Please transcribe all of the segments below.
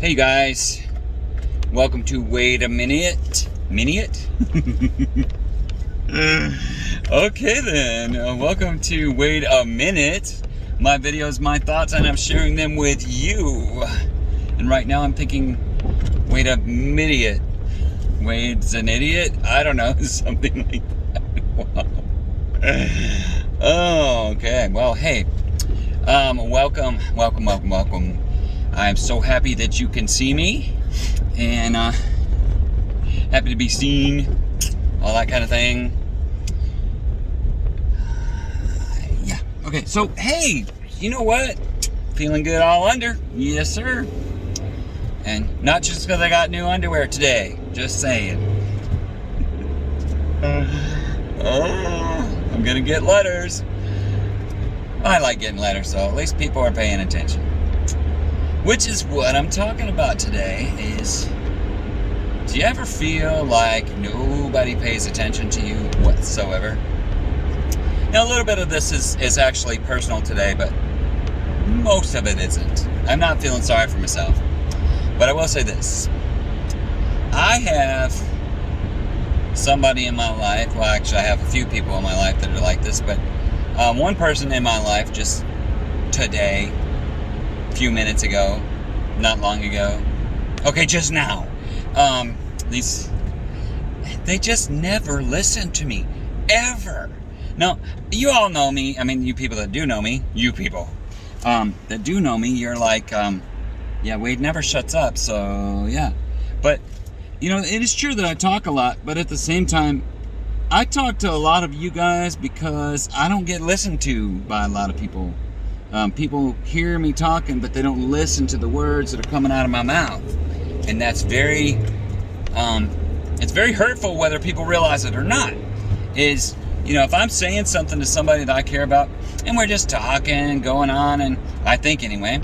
Hey guys, welcome to Wait a Minute. Okay then, welcome to Wait a Minute. My videos, my thoughts, and I'm sharing them with you. And right now I'm thinking, wait a minute. Wade's an idiot? I don't know, something like that. Wow. Oh, okay. Well, hey, welcome. I'm so happy that you can see me, and happy to be seen, all that kind of thing. Yeah. Okay. So, hey, you know what? Feeling good all under. Yes, sir. And not just because I got new underwear today. Just saying. I'm gonna get letters. I like getting letters, so at least people are paying attention. Which is what I'm talking about today is, do you ever feel like nobody pays attention to you whatsoever? Now, a little bit of this is actually personal today, but most of it isn't. I'm not feeling sorry for myself. But I will say this. I have somebody in my life, well, actually I have a few people in my life that are like this, but one person in my life just today, a few minutes ago, not long ago, okay, just now, they just never listen to me, ever. Now, you all know me. I mean, you people that do know me, you people that do know me, you're like, yeah, Wade never shuts up, so yeah. But, you know, it is true that I talk a lot, but at the same time, I talk to a lot of you guys because I don't get listened to by a lot of people. People hear me talking, but they don't listen to the words that are coming out of my mouth. And that's very, it's very hurtful whether people realize it or not. Is, you know, if I'm saying something to somebody that I care about, and we're just talking, going on, and I think anyway,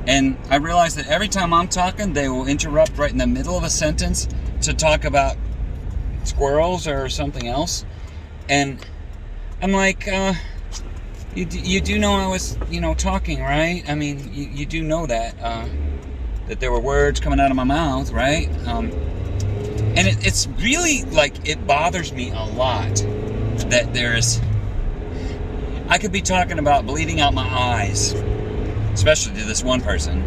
and I realize that every time I'm talking, they will interrupt right in the middle of a sentence to talk about squirrels or something else. And I'm like, you do know I was, talking, right? I mean, you do know that, that there were words coming out of my mouth, right? And it's really, like, it bothers me a lot that I could be talking about bleeding out my eyes, especially to this one person,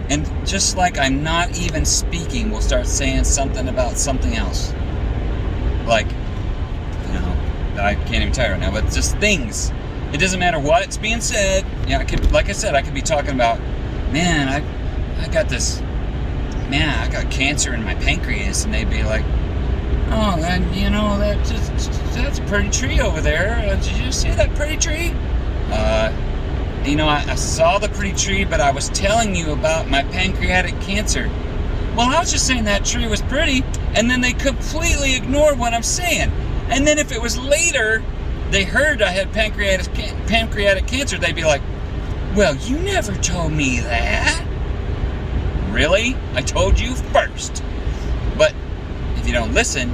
and just like I'm not even speaking, we'll start saying something about something else. Like, I can't even tell you right now, but just things. It doesn't matter what's being said. I could, like I said, I could be talking about, man, I got cancer in my pancreas, and they'd be like, oh, and that's a pretty tree over there. Did you see that pretty tree? I saw the pretty tree, but I was telling you about my pancreatic cancer. Well, I was just saying that tree was pretty, and then they completely ignored what I'm saying. And then if it was later, they heard I had pancreatic cancer, they'd be like, well, you never told me that. Really? I told you first. But if you don't listen,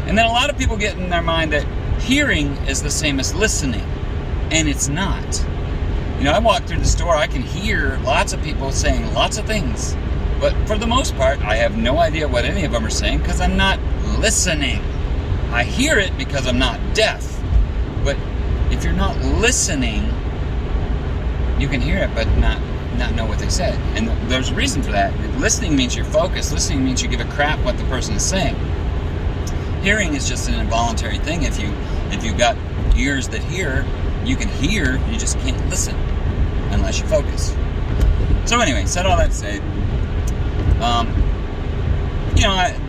and then a lot of people get in their mind that hearing is the same as listening, and it's not. I walk through the store, I can hear lots of people saying lots of things, but for the most part, I have no idea what any of them are saying because I'm not listening. I hear it because I'm not deaf, but if you're not listening, you can hear it but not know what they said. And there's a reason for that. Listening means you're focused. Listening means you give a crap what the person is saying. Hearing is just an involuntary thing. If you've got ears that hear, you can hear, you just can't listen unless you focus. So anyway, said all that to say,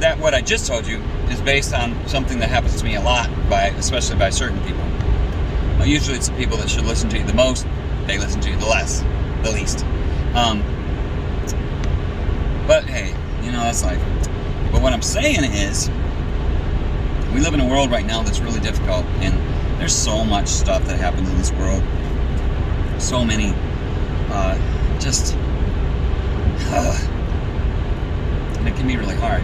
that what I just told you is based on something that happens to me a lot, especially by certain people. Usually it's the people that should listen to you the most, they listen to you the least. But hey, that's life. But what I'm saying is, we live in a world right now that's really difficult, and there's so much stuff that happens in this world. So many, and it can be really hard.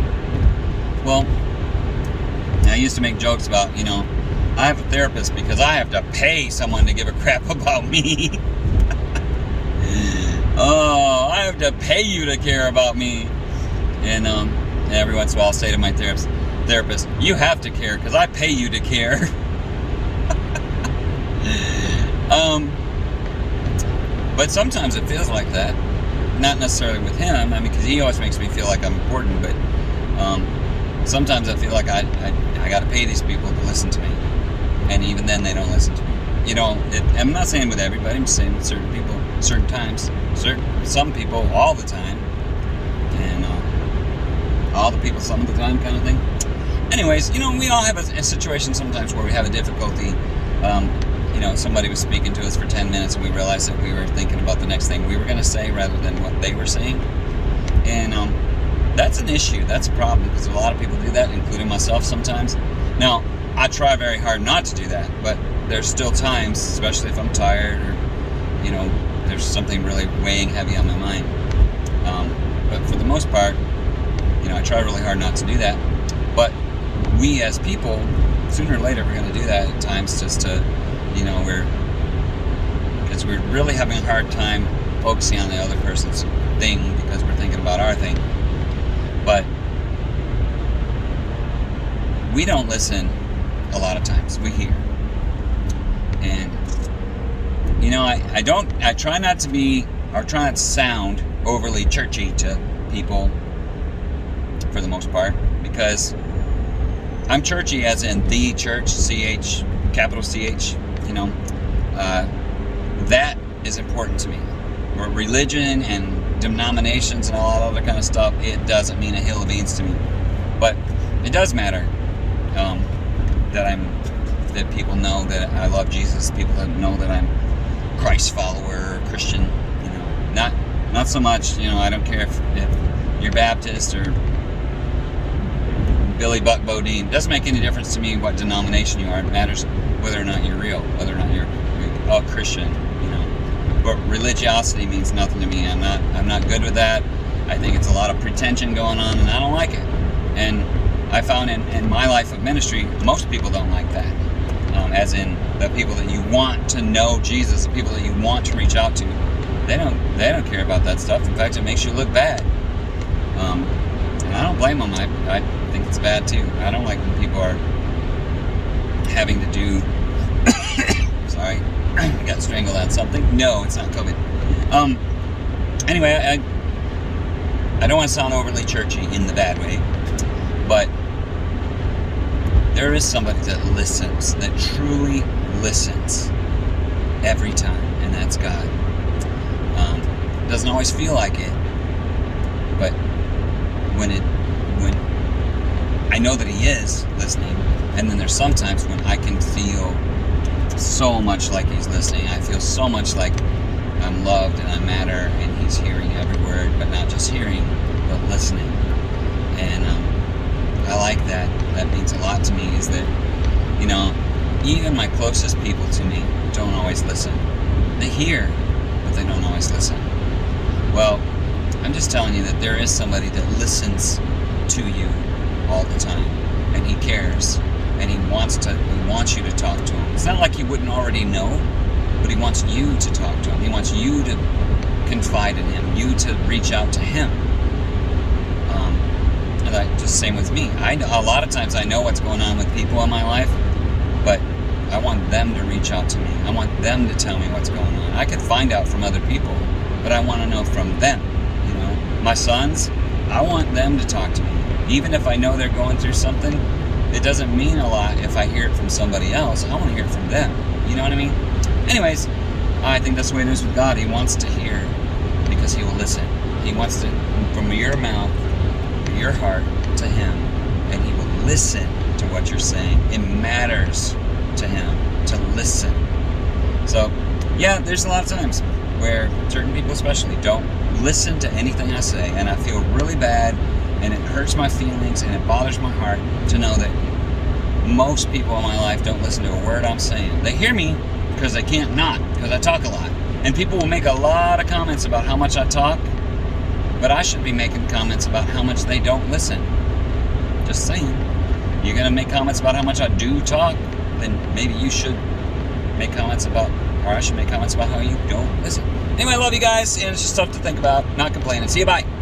Well, I used to make jokes about, I have a therapist because I have to pay someone to give a crap about me. Oh, I have have to pay you to care about me. And every once in a while I'll say to my therapist, you have to care because I pay you to care. But sometimes it feels like that. Not necessarily with him, I mean, because he always makes me feel like I'm important, but sometimes I feel like I got to pay these people to listen to me. And even then they don't listen to me. You know, I'm not saying with everybody, I'm saying with certain people, certain times, some people all the time, and all the people some of the time kind of thing. Anyways, you know, we all have a situation sometimes where we have a difficulty. You know, somebody was speaking to us for 10 minutes and we realized that we were thinking about the next thing we were going to say rather than what they were saying. And that's an issue. That's a problem because a lot of people do that, including myself sometimes. Now, I try very hard not to do that, but there's still times, especially if I'm tired or, you know, there's something really weighing heavy on my mind. But for the most part, you know, I try really hard not to do that. But we as people, sooner or later, we're going to do that at times just to, you know, because we're really having a hard time focusing on the other person's thing because we're thinking about our thing. But we don't listen a lot of times. We hear. And, you know, I try not to be, or try not to sound overly churchy to people for the most part, because I'm churchy as in the church, CH, capital CH, you know, that is important to me. Or religion and denominations and all that other kind of stuff, it doesn't mean a hill of beans to me. But it does matter that people know that I love Jesus, people that know that I'm Christ follower or Christian, you know, not so much, you know, I don't care if you're Baptist or Billy Buck Bodine. It doesn't make any difference to me what denomination you are. It matters whether or not you're real, whether or not you're a Christian, you know. But religiosity means nothing to me. I'm not good with that. I think it's a lot of pretension going on, and I don't like it. And I found in my life of ministry, most people don't like that. As in the people that you want to know Jesus, the people that you want to reach out to, they don't care about that stuff. In fact, it makes you look bad. And I don't blame them. I think it's bad too. I don't like when people are having to do. Sorry, I got strangled on something. No, it's not COVID. Anyway, I don't want to sound overly churchy in the bad way, but there is somebody that listens, that truly listens every time, and that's God. Doesn't always feel like it, but when I know that He is listening, and then there's sometimes when I can feel so much like He's listening. I feel so much like I'm loved and I matter, and He's hearing every word, but not just hearing, but listening. And I like that. That means a lot to me, is that, you know, even my closest people to me don't always listen. They hear, but they don't always listen. Well, I'm just telling you that there is somebody that listens to you all the time, and He cares, and He wants you to talk to Him. It's not like He wouldn't already know, but He wants you to talk to Him. He wants you to confide in Him, you to reach out to Him. And just same with me. A lot of times I know what's going on with people in my life, but I want them to reach out to me. I want them to tell me what's going on. I could find out from other people, but I want to know from them. You know, my sons, I want them to talk to me. Even if I know they're going through something, it doesn't mean a lot if I hear it from somebody else. I want to hear it from them. You know what I mean? Anyways, I think that's the way it is with God. He wants to hear because He will listen. He wants to, from your mouth, your heart to Him, and He will listen to what you're saying. It matters to Him to listen. So, yeah, there's a lot of times where certain people especially don't listen to anything I say, and I feel really bad, and it hurts my feelings, and it bothers my heart to know that most people in my life don't listen to a word I'm saying. They hear me because they can't not, because I talk a lot. And people will make a lot of comments about how much I talk, but I should be making comments about how much they don't listen. Just saying. You're going to make comments about how much I do talk, then maybe you should make comments about, or I should make comments about how you don't listen. Anyway, I love you guys, and it's just stuff to think about. Not complaining. See you, bye.